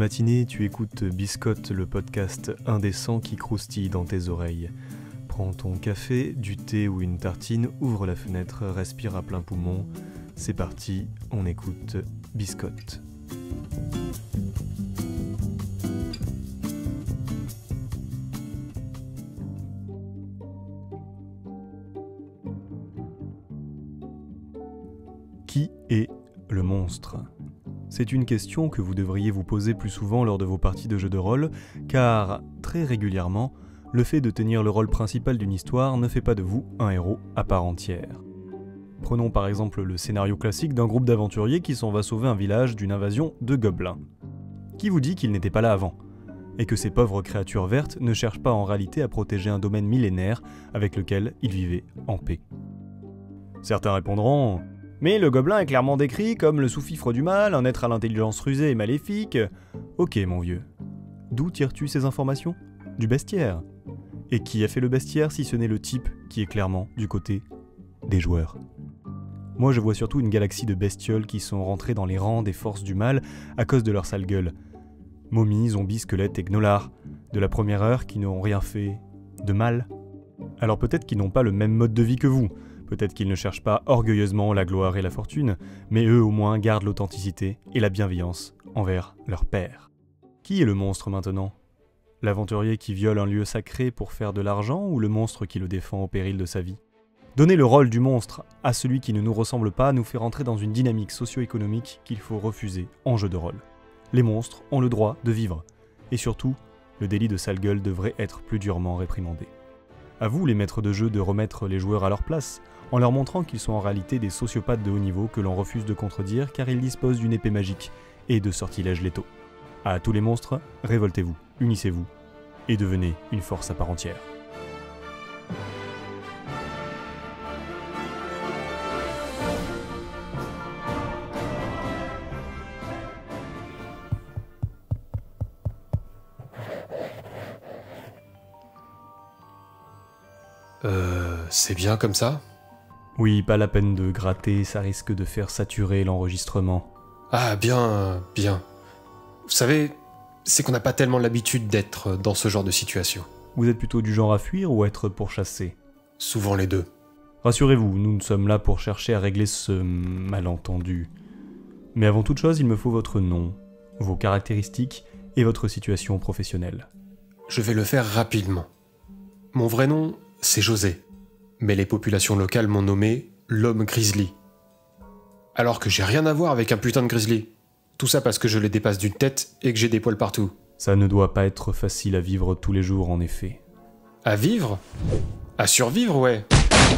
matinée, tu écoutes Biscotte, le podcast indécent qui croustille dans tes oreilles. Prends ton café, du thé ou une tartine, ouvre la fenêtre, respire à plein poumon. C'est parti, on écoute Biscotte. Qui est le monstre ? C'est une question que vous devriez vous poser plus souvent lors de vos parties de jeux de rôle, car, très régulièrement, le fait de tenir le rôle principal d'une histoire ne fait pas de vous un héros à part entière. Prenons par exemple le scénario classique d'un groupe d'aventuriers qui s'en va sauver un village d'une invasion de gobelins. Qui vous dit qu'ils n'étaient pas là avant ? Et que ces pauvres créatures vertes ne cherchent pas en réalité à protéger un domaine millénaire avec lequel ils vivaient en paix ? Certains répondront « Mais le gobelin est clairement décrit comme le sous-fifre du mal, un être à l'intelligence rusée et maléfique. » Ok mon vieux. D'où tires-tu ces informations ? Du bestiaire. Et qui a fait le bestiaire si ce n'est le type qui est clairement du côté des joueurs ? Moi je vois surtout une galaxie de bestioles qui sont rentrées dans les rangs des forces du mal à cause de leur sale gueule. Momies, zombies, squelettes et gnollards, de la première heure qui n'ont rien fait de mal. Alors peut-être qu'ils n'ont pas le même mode de vie que vous, peut-être qu'ils ne cherchent pas orgueilleusement la gloire et la fortune, mais eux au moins gardent l'authenticité et la bienveillance envers leur père. Qui est le monstre maintenant ? L'aventurier qui viole un lieu sacré pour faire de l'argent ou le monstre qui le défend au péril de sa vie ? Donner le rôle du monstre à celui qui ne nous ressemble pas nous fait rentrer dans une dynamique socio-économique qu'il faut refuser en jeu de rôle. Les monstres ont le droit de vivre. Et surtout, le délit de sale gueule devrait être plus durement réprimandé. À vous, les maîtres de jeu, de remettre les joueurs à leur place, en leur montrant qu'ils sont en réalité des sociopathes de haut niveau que l'on refuse de contredire car ils disposent d'une épée magique et de sortilèges létaux. À tous les monstres, révoltez-vous, unissez-vous, et devenez une force à part entière. C'est bien comme ça ? Oui, pas la peine de gratter, ça risque de faire saturer l'enregistrement. Ah, bien. Vous savez, c'est qu'on n'a pas tellement l'habitude d'être dans ce genre de situation. Vous êtes plutôt du genre à fuir ou à être pourchassé ? Souvent les deux. Rassurez-vous, nous ne sommes là pour chercher à régler ce malentendu. Mais avant toute chose, il me faut votre nom, vos caractéristiques et votre situation professionnelle. Je vais le faire rapidement. Mon vrai nom, c'est José. Mais les populations locales m'ont nommé l'homme grizzly. Alors que j'ai rien à voir avec un putain de grizzly. Tout ça parce que je les dépasse d'une tête et que j'ai des poils partout. Ça ne doit pas être facile à vivre tous les jours, en effet. À vivre ? À survivre, ouais.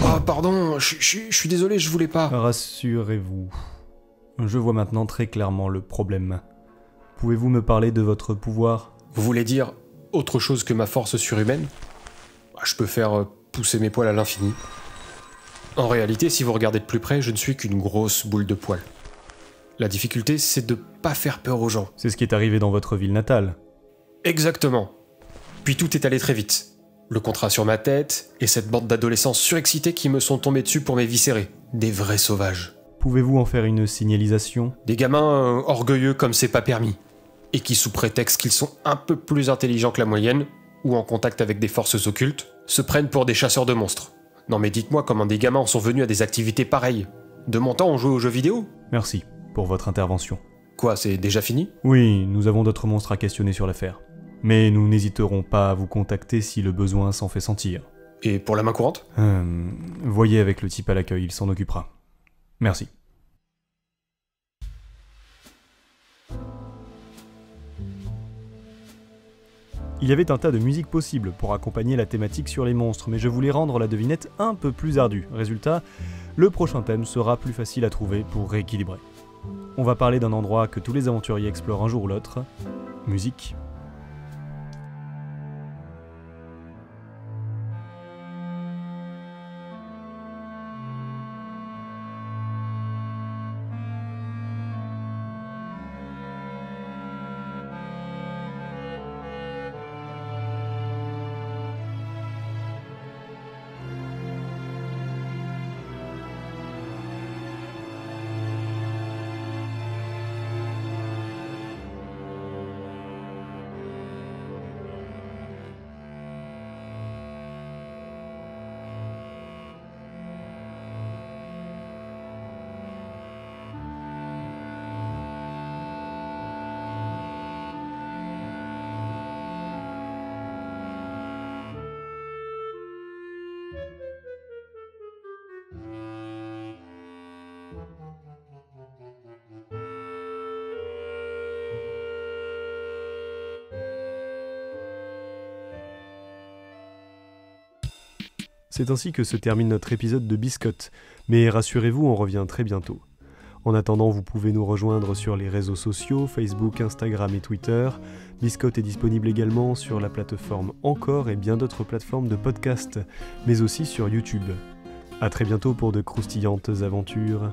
Oh, pardon, je suis désolé, je voulais pas. Rassurez-vous. Je vois maintenant très clairement le problème. Pouvez-vous me parler de votre pouvoir ? Vous voulez dire autre chose que ma force surhumaine ? Je peux faire pousser mes poils à l'infini. En réalité, si vous regardez de plus près, je ne suis qu'une grosse boule de poils. La difficulté, c'est de pas faire peur aux gens. C'est ce qui est arrivé dans votre ville natale. Exactement. Puis tout est allé très vite. Le contrat sur ma tête, et cette bande d'adolescents surexcités qui me sont tombés dessus pour m'éviscérer. Des vrais sauvages. Pouvez-vous en faire une signalisation ? Des gamins orgueilleux comme c'est pas permis. Et qui, sous prétexte qu'ils sont un peu plus intelligents que la moyenne, ou en contact avec des forces occultes, se prennent pour des chasseurs de monstres. Non mais dites-moi comment des gamins en sont venus à des activités pareilles. De mon temps, on jouait aux jeux vidéo ? Merci pour votre intervention. Quoi, c'est déjà fini ? Oui, nous avons d'autres monstres à questionner sur l'affaire. Mais nous n'hésiterons pas à vous contacter si le besoin s'en fait sentir. Et pour la main courante ? Voyez avec le type à l'accueil, il s'en occupera. Merci. Il y avait un tas de musiques possibles pour accompagner la thématique sur les monstres, mais je voulais rendre la devinette un peu plus ardue. Résultat, le prochain thème sera plus facile à trouver pour rééquilibrer. On va parler d'un endroit que tous les aventuriers explorent un jour ou l'autre. Musique. C'est ainsi que se termine notre épisode de Biscotte, mais rassurez-vous, on revient très bientôt. En attendant, vous pouvez nous rejoindre sur les réseaux sociaux, Facebook, Instagram et Twitter. Biscotte est disponible également sur la plateforme Encore et bien d'autres plateformes de podcast, mais aussi sur YouTube. A très bientôt pour de croustillantes aventures.